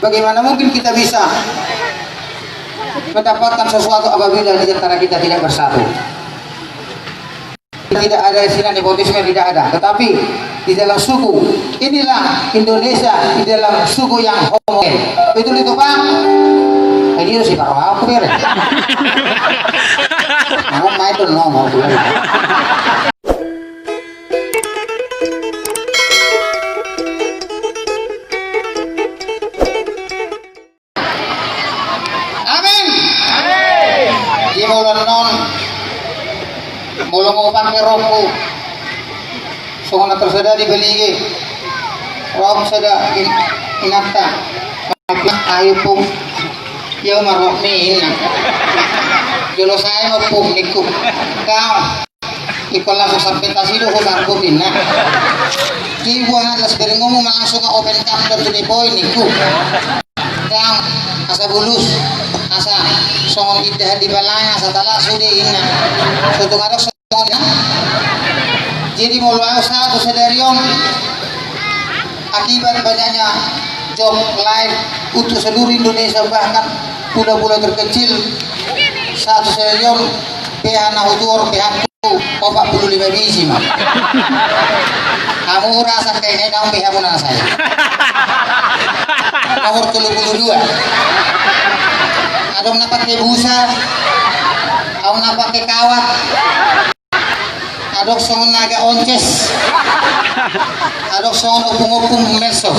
Bagaimana mungkin kita bisa mendapatkan sesuatu apabila di antara kita tidak bersatu? Tidak ada istilah nepotisme, tidak ada. Tetapi di dalam suku, inilah Indonesia di dalam suku yang homogen. Betul itu Pak? Ini harus dipakai apa ya? Mau main tuh ngomong tuh. Amin. Di bulan non mulung upan ke roku sungguh tersedia dibeli rom seda inata ayo pung ya marok mina jolo saya ngepung niku kau ikolah sampai tasido ko karko mina kibuan atas dari ngomong langsung ke open cup dan tuni poin niku kau asa bulus asa songon idah di balanya asa tala sudi ina suatu ngadok songon jadi mulai usaha sedarion akibat banyaknya job live untuk seluruh Indonesia bahkan pulau-pulau terkecil satu sedarion PH Nahutur PH 45 biji mah kamu rasa kayaknya daun PH punan saya nomor 32 adong na pakai busa adong na pakai kawat adong songon naga onces adong songon upung-upung merso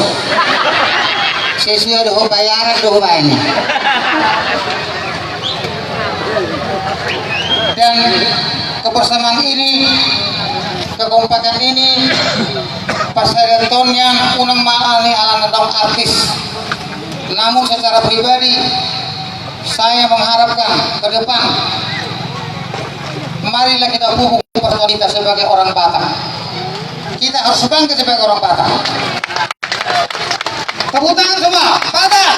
sesuai doho bayaran doho bayarnya dan kebersamaan ini kekompakan ini pasareton yang unang maal ni alang nadang artis namun secara pribadi saya mengharapkan ke depan marilah kita pupuk persatuan kita sebagai orang Batak. Kita harus bangga sebagai orang Batak. Tepuk tangan semua Batak.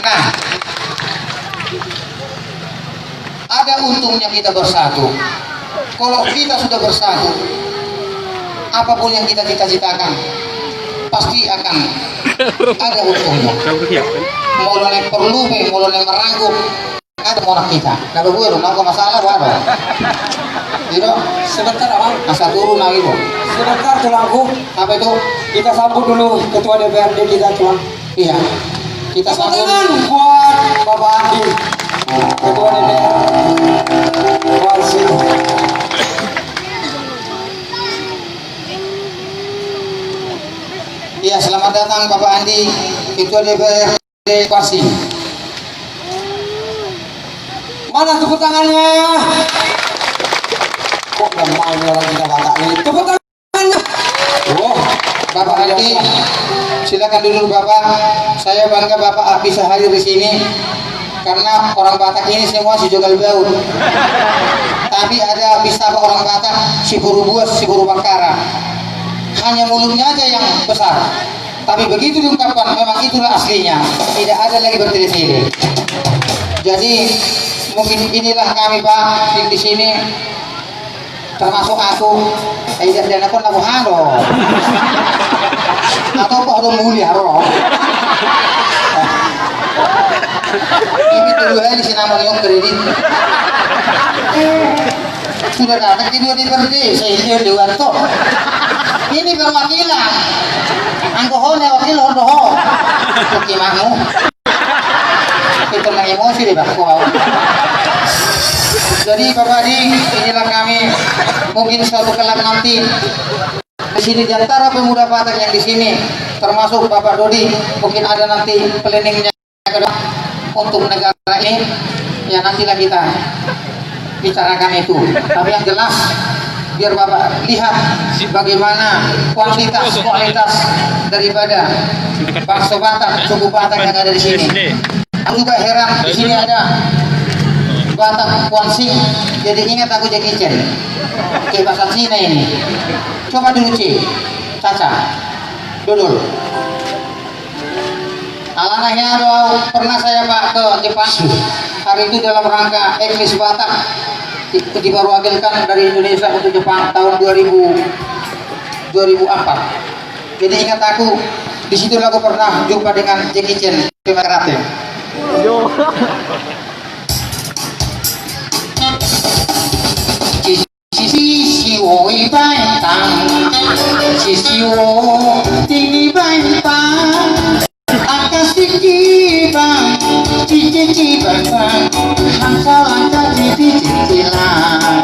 Nah, ada untungnya kita bersatu. Kalau kita sudah bersatu, apapun yang kita cita-citakan pasti akan ada untungnya. Mulai perlu, mulai merangkum ada monak kita. Nah, gue rumah kok masalah baru. Gitu. Sebentar abang. Asa turun lagi bu. Sebentar tulangku. Apa itu? Kita sambut dulu ketua DPRD kita tuan. Iya. Kita sambut. Tangan buat Bapak Andi, ketua DPR. Koalisi. Iya, selamat datang Bapak Andi, ketua DPRD Koalisi. Mana tepuk tangannya? Kok gak main orang kita Batak ini? Tepuk tangannya. Oh, Bapak Andi, silakan dulu Bapak. Saya bangga Bapak bisa hadir di sini karena orang Batak ini semua si jogal baut. Tapi ada bisa orang Batak si buru buas, si buru bakara. Hanya mulutnya aja yang besar. Tapi begitu diungkapkan memang itulah aslinya. Tidak ada lagi bertele-tele. Jadi mungkin inilah kami Pak di sini termasuk aku dan aku laku haro atau kok ada mulia haro ini kedua di sini nama yang kredit sudah datang di dua DPRD saya Dewanto ini perwakilan angkohone wakil hordoho kukimamu itu nang emosi deh Pak. Jadi Bapak Adi, inilah kami mungkin suatu kelak nanti di sini di antara pemuda Batak yang di sini termasuk Bapak Dodi mungkin ada nanti planningnya untuk negara ini ya nantilah kita bicarakan itu. Tapi yang jelas biar Bapak lihat bagaimana kualitas daripada bangsa Batak, suku Batak yang ada di sini. Aku juga heran di sini ada Batak Kuansing, jadi ingat aku jadi Cen. Oke, bahasa Cina ini. Coba dulu C, Caca, Dodol. Alangkahnya doa pernah saya Pak ke Jepang. Hari itu dalam rangka etnis Batak diperwakilkan dari Indonesia untuk Jepang tahun 2004. Jadi ingat aku Di situ aku pernah jumpa dengan Jackie Chan film karate. Sisi wo ibai tang, sisi wo tini bai bang, akasiki bang, cici bang bang, hangsa langka cici cicilan.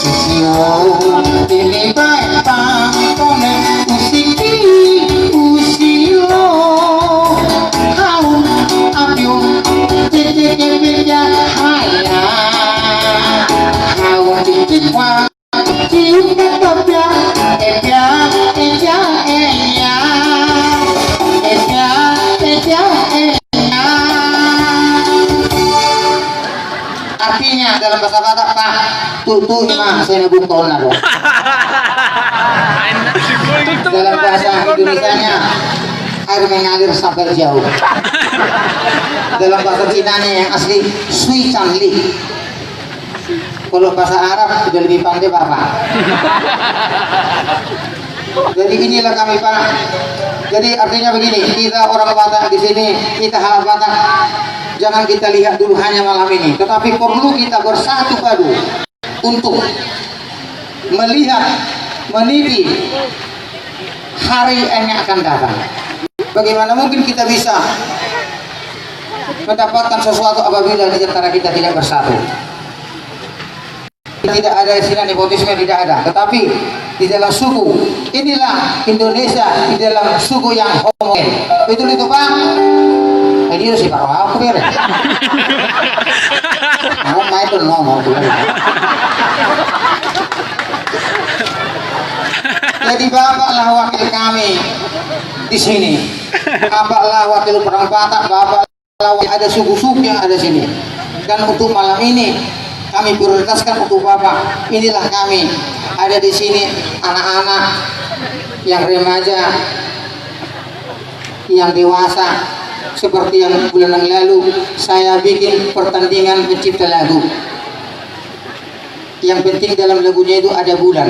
Sisi wo tini bai bang, kone usiki usilo, kau abio cici cici haya. Kau cici wa cium kapya eja eja eja eja eja eja. Artinya dalam bahasa Batak Pak tutu mah saya nabungkol nado. Dalam bahasa Indonesianya air mengalir sampai jauh. Dalam bahasa Cinanya yang asli Sui Canli. Kalau bahasa Arab sudah lebih pandai Bapak. Jadi inilah kami Pak. Jadi artinya begini, kita orang Batak di sini, kita hal Batak, jangan kita lihat dulu hanya malam ini, tetapi perlu kita bersatu padu untuk melihat, meniti hari yang akan datang. Bagaimana mungkin kita bisa mendapatkan sesuatu apabila di antara kita tidak bersatu? Tidak ada istilah nepotisme, tidak ada, tetapi di dalam suku inilah Indonesia, di dalam suku yang homogen. Betul itu Pak? Ini harus diparah aku ya. Aku main tuh ngomong. Jadi bapaklah wakil kami di sini. Bapaklah wakil perang Batak, bapaklah ada suku-suku yang ada sini. Dan untuk malam ini kami prioritaskan untuk Bapak. Inilah kami ada di sini, anak-anak yang remaja, yang dewasa. Seperti yang bulan yang lalu saya bikin pertandingan mencipta lagu. Yang penting dalam lagunya itu ada bulan.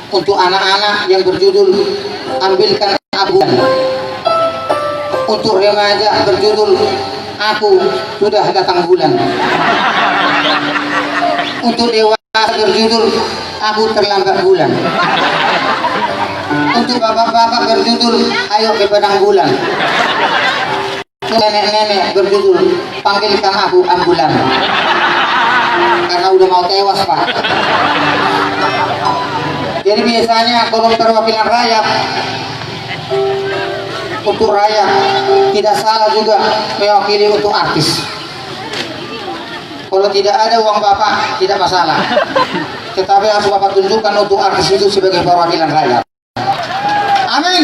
Untuk anak-anak yang berjudul Ambilkan Aku. Untuk remaja berjudul Aku Sudah Datang Bulan. Untuk dewasa berjudul Aku Terlambat Bulan. Untuk bapak-bapak berjudul Ayo ke Padang Bulan. Nenek-nenek berjudul Panggilkan Aku Ambulan. Karena udah mau tewas Pak. Jadi biasanya kalau perwakilan rakyat, untuk rakyat tidak salah juga mewakili untuk artis. Kalau tidak ada uang Bapak tidak masalah, tetapi harus Bapak tunjukkan untuk artis itu sebagai perwakilan rakyat. Amin.